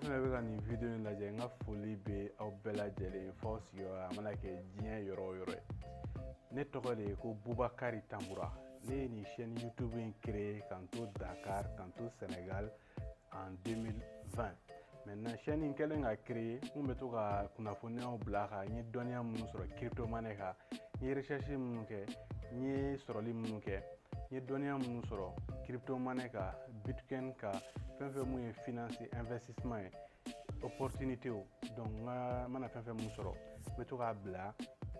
fɛnɛ bɛ ka nin video in lajɛ n ka foli bɛ aw bɛɛ lajɛlen fɔ sigiyɔrɔ a mana kɛ diɲɛ yɔrɔ o yɔrɔ ye. Ne tɔgɔ de ye ko Bubakari Tambura. Ne ye nin chaîne YouTube in créé k'an to Dakar, k'an to Sénégal en 2020. Maintenant chaîne in kɛlen ka créé n bɛ to ka kunnafoniyaw bila kan, n ye dɔnniya minnu sɔrɔ crypto monnaie kan, n ye recherche minnu kɛ, n ye sɔrɔli minnu kɛ, n ye dɔnniya minnu sɔrɔ crypto monnaie kan, bitcoin kan, fɛn fɛn mun ye finance investissement ye, opportunité o. Donc n mana fɛn fɛn mun sɔrɔ n bɛ to k'a bila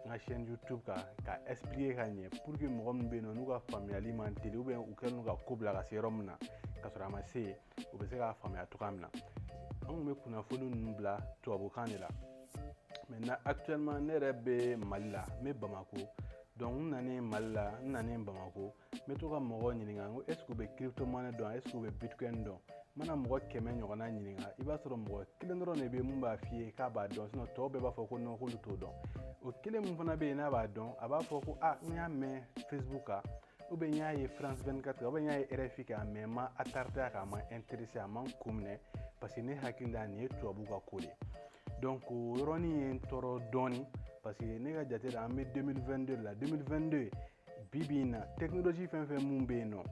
n ka chaîne YouTube kan ka expliquer ka ɲɛ pour que mɔgɔ min bɛ yen nɔ n'u ka faamuyali man teli ou bien u kɛlen don ka ko bila ka se yɔrɔ min na ka sɔrɔ a ma se yen u bɛ se k'a faamuya cogoya min na. An kun bɛ kunnafoni ninnu bila tubabukan de la. Maintenant actuellement ne yɛrɛ bɛ Mali la, n bɛ Bamako. Donc n nanen Mali la, n nanen Bamako, n bɛ to ka mɔgɔw ɲininka n ko est ce que u bɛ crypto monnaie dɔn, est ce que u bɛ bitcoin dɔn. N mana mɔgɔ 100 ɲɔgɔnna ɲininka i b'a sɔrɔ mɔgɔ kelen dɔrɔn de bɛ yen mun b'a f'i ye k'a b'a dɔn, sinon tɔw bɛɛ b'a fɔ ko non k'olu t'o dɔn. O kelen mun fana bɛ yen n'a b'a dɔn a b'a fɔ ko n y'a mɛn Facebook kan ou bien n y'a ye France 24 kan ou bien n y'a ye RFI kan mais n ma attardé a kan, a ma intéressé, a ma n kun minɛ parce que ne hakili la nin ye tubabu ka ko de ye. Donc o yɔrɔnin ye n tɔɔrɔ dɔɔni parce que ne ka jate la an bɛ 2022 la. 2022 bi bi in na technologie fɛn fɛn mun bɛ yen nɔ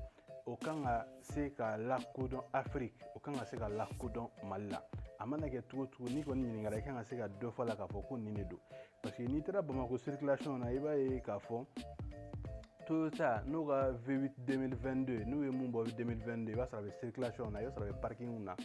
o kan ka se ka lakodɔn Afrique, o kan ka se ka lakodɔn Mali la. A mana kɛ cogo cogo n'i kɔni ɲininkara i kan ka se ka dɔ fɔ a la k'a fɔ ko nin de don. Parce que n'i taara Bamako circulation na i b'a ye k'a fɔ Toyota n'o ka V8 2022 n'u ye mun bɔ 2022 i b'a sɔrɔ a bɛ circulation na, i b'a sɔrɔ a bɛ parking na.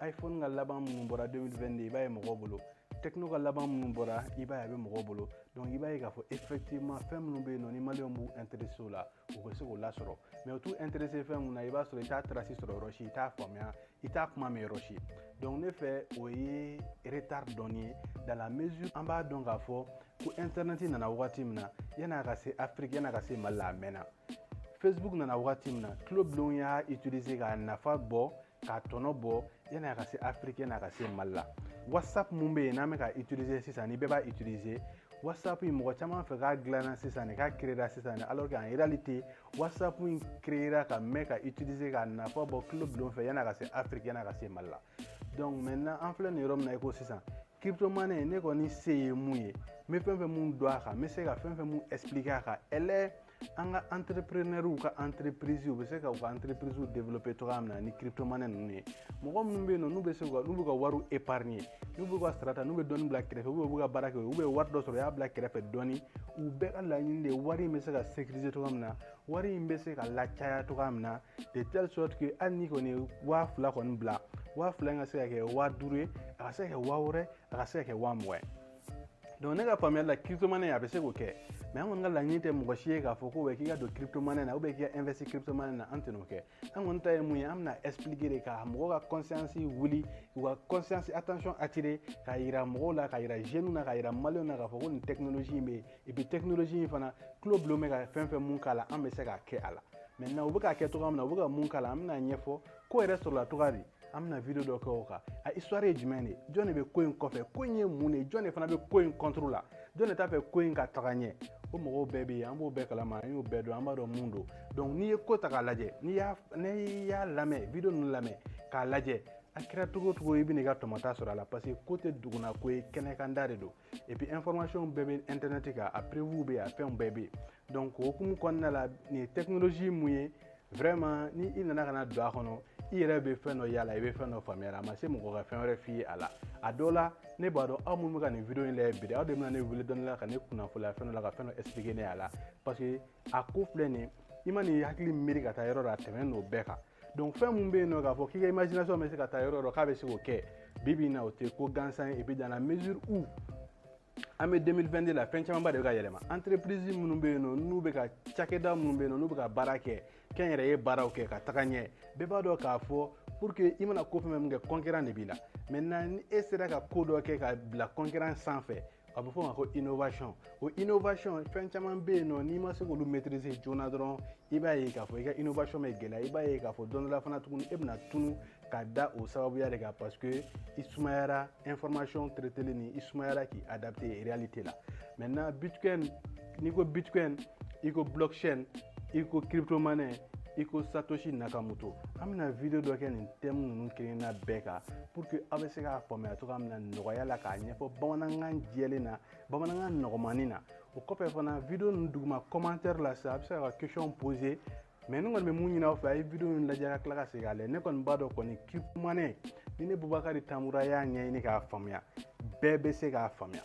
iPhone ka laban minnu bɔra 2022 i b'a ye mɔgɔw bolo. Techno ka laban minnu bɔra i b'a ye a bɛ mɔgɔw bolo. Donc i b'a ye k'a fɔ effectivement fɛn minnu bɛ yen nɔ ni maliyɛnw b'u intéressé o la u bɛ se k'o lasɔrɔ. Mais u t'u intéressé fɛn mun na i b'a sɔrɔ i t'a trace sɔrɔ yɔrɔ si, i t'a faamuya, i t'a kuma mɛn yɔrɔ si. Donc ne fɛ o ye retard dɔɔni ye dans la mesure an b'a dɔn k'a fɔ ko internet nana wagati min na yan'a ka se Afrique, yan'a ka se Mali la a mɛnna. Facebook nana wagati min na tulo bulon y'a utiliser k'a nafa bɔ k'a tɔnɔ bɔ yan'a ka se Afrique, yan'a ka se Mali la. WhatsApp mun bɛ yen n'an bɛ ka utiliser sisan ni bɛɛ b'a utiliser, WhatsApp in mɔgɔ caman fɛ k'a dilanna sisan de, k'a créera sisan de, alors qu'en réalité WhatsApp in créera ka mɛn ka utiliser k'a nafa bɔ tulo bulon fɛ yan'a ka se Afrique, yan'a ka se Mali la. Donc maintenant an filɛ nin yɔrɔ min na i ko sisan crypto monnaie ne kɔni se ye mun ye n bɛ fɛn fɛn mun dɔn a kan, n bɛ se ka fɛn fɛn mun expliquer a kan. Elle est an ka entrepreneur ka entreprise u bɛ se ka u ka entreprise développer cogoya min na ni crypto monnaie ninnu ye. Mɔgɔ minnu bɛ yen nɔ n'u bɛ se n'u bɛ ka wariw épargner, n'u bɛ ka sara ta, n'u bɛ dɔɔni bila kɛrɛfɛ ou bien u bɛ ka baara kɛ ou bien wari dɔ sɔrɔ u y'a bila kɛrɛfɛ dɔɔni, u bɛɛ ka laɲini de ye wari in bɛ se ka sécuriser cogoya min na, wari in bɛ se ka lacaya cogoya min na de telle sorte que hali ni kɔni ye 2000 kɔni bila, 2000 in ka se ka kɛ 5000 ye, a ka se ka kɛ 6000 ye, a ka se ka kɛ 10000 ye. Donc ne ka faamuyali la crypto monnaie a bɛ se k'o kɛ mais an kɔni ka laɲini tɛ mɔgɔ si ye k'a fɔ ko k'i ka don crypto monnaie na ou bien k'i ka investir crypto monnaie na, an tɛ n'o kɛ. An kɔni ta ye mun ye an bɛna expliquer de ka mɔgɔw ka conscience wuli, u ka conscience attention attirer k'a yira mɔgɔw la, k'a yira jeunes na, k'a yira maliyɛnw na k'a fɔ ko nin technologie in bɛ yen et puis technologie in fana tulo bulon bɛ ka fɛn fɛn mun k'a la an bɛ se k'a kɛ a la. Maintenant u bɛ k'a kɛ cogoya min na u bɛ ka mun k'a la an bɛna ɲɛfɔ ko yɛrɛ sɔrɔla cogoya di. An bɛna video dɔ kɛ o kan. A histoire ye jumɛn de ye? Jɔn de bɛ ko in kɔfɛ? Ko in ye mun de ye? Jɔn de fana bɛ ko in contre la? Jɔn de t'a fɛ ko in ka taga ɲɛ? O mɔgɔw bɛɛ bɛ yen, an b'o bɛɛ kalama, an y'o bɛɛ dɔn, an b'a dɔn mun don. Donc n'i ye ko ta k'a lajɛ, n'i y'a lamɛn, video ninnu lamɛn k'a lajɛ, a kɛra cogo o cogo i bɛ n'i ka tɔmɔta sɔrɔ a la parce que ko tɛ duguna ko ye, kɛnɛkanda de don. Et puis information bɛɛ bɛ internet kan, a preuve bɛ yen, a fɛnw bɛɛ bɛ yen. Donc o hukumu kɔnɔna la nin ye technologie mun ye vraiment ni i nana ka na don a kɔnɔ i yɛrɛ bɛ fɛn dɔ y'a la, i bɛ fɛn dɔ faamuya a ma se mɔgɔ ka fɛn wɛrɛ f'i ye a la. A dɔw la ne b'a dɔn aw minnu bɛ ka nin video in lajɛ bi de aw de bɛna ne wele dɔɔni la ka ne kunnafoniya fɛn dɔ la ka fɛn dɔ expliquer ne a la parce que a ko filɛ nin ye i ma n'i hakili miiri ka taa yɔrɔ dɔ a tɛmɛnen n'o bɛɛ kan. Donc fɛn mun bɛ yen nɔ k'a fɔ k'i ka imagination bɛ se ka taa yɔrɔ dɔ k'a bɛ se k'o kɛ bi bi in na o tɛ ko gansan ye et puis dans la mesure où an bɛ 2022 la fɛn camanba de bɛ ka yɛlɛma. Entreprise minnu bɛ yen nɔ n'u bɛ ka cakɛda minnu bɛ yen nɔ n'u bɛ ka baara kɛ kɛnyɛrɛye baaraw kɛ ka taga ɲɛ bɛɛ b'a dɔn k'a fɔ pour que i mana ko fɛn min kɛ concurrent de b'i la. Maintenant ni e sera ka ko dɔ kɛ ka bila concurrent sanfɛ a bɛ fɔ o ma ko innovation. O innovation fɛn caman bɛ yen nɔ n'i ma se k'olu maîtriser joona dɔrɔn i b'a ye k'a fɔ i ka innovation bɛ gɛlɛya, i b'a ye k'a fɔ don dɔ la fana tuguni e bɛna tunu ka da o sababuya de kan parce que i sumayara information traiteli ni i sumayara k'i adapter réalité la. Maintenant bitcoin n'i ko bitcoin i ko blockchain i ko crypto monnaie i ko Satoshi Nakamoto. An bɛna video dɔ kɛ nin thème ninnu kelenna bɛɛ kan pour que aw bɛ se k'a faamuya cogoya min na nɔgɔya la k'a ɲɛfɔ bamanankan jɛlen na bamanankan nɔgɔmanin na. O kɔfɛ fana video ninnu duguma commentaire la sisan a bɛ se ka question poser mais ne kɔni bɛ mun ɲini aw fɛ a ye video in lajɛ ka tila ka segin k'a lajɛ. Ne kɔni b'a dɔn kɔni Kirikumane ni ne Bubakari Tamura y'a ɲɛɲini k'a faamuya bɛɛ bɛ se k'a faamuya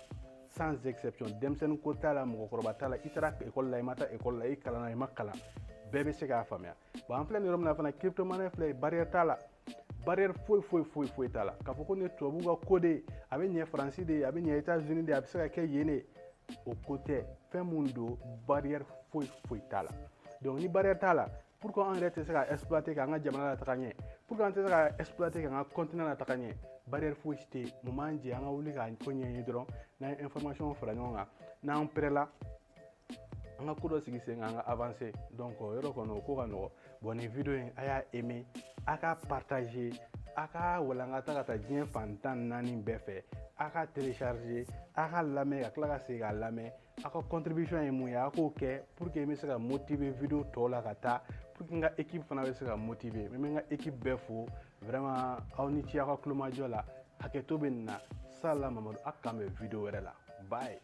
sans exception. Denmisɛnnin ko t'a la mɔgɔkɔrɔba t'a la i taara école la i ma taa école la i kalanna i ma kalan bɛɛ bɛ se k'a faamuya. Bon an filɛ nin yɔrɔ min na fana crypto-monnaie filɛ barrière t'a la barrière foyi t'a la k'a fɔ ko ne tubabu ka ko de a bɛ ɲɛ Faransi de a bɛ ɲɛ États-Unis de a bɛ se ka kɛ yen de o ko tɛ fɛn mun don barrière foyi t'a la. Donc ni barrière t'a la pourquoi an yɛrɛ tɛ se ka exploiter k'an ka jamana lataga ɲɛ pourquoi an tɛ se ka exploiter k'an ka continent lataga ɲɛ barrière foyi tɛ yen mun b'an jɛ an ka wuli k'a ko ɲɛɲini dɔrɔn n'an ye information fara ɲɔgɔn kan n'an pɛrɛla an ka ko dɔ sigi sen kan an ka avancer donc yɔrɔ kɔnɔ o ko ka nɔgɔ. Bon nin video in a y'a aimer a ka partager a ka walankata ka taa diɲɛ fan 14 bɛɛ fɛ a ka télécharger a ka lamɛn ka tila ka segin k'a lamɛn a ka contribution ye mun ye a k'o kɛ pour que n bɛ se ka motiver video tɔw la ka taa pour que n ka équipe fana bɛ se ka motiver n bɛ n ka équipe bɛɛ fo vraiment aw ni ce aw ka kulomajɔ la hakɛto bɛ nin na Sala Mamadu a kan bɛ video wɛrɛ la bye.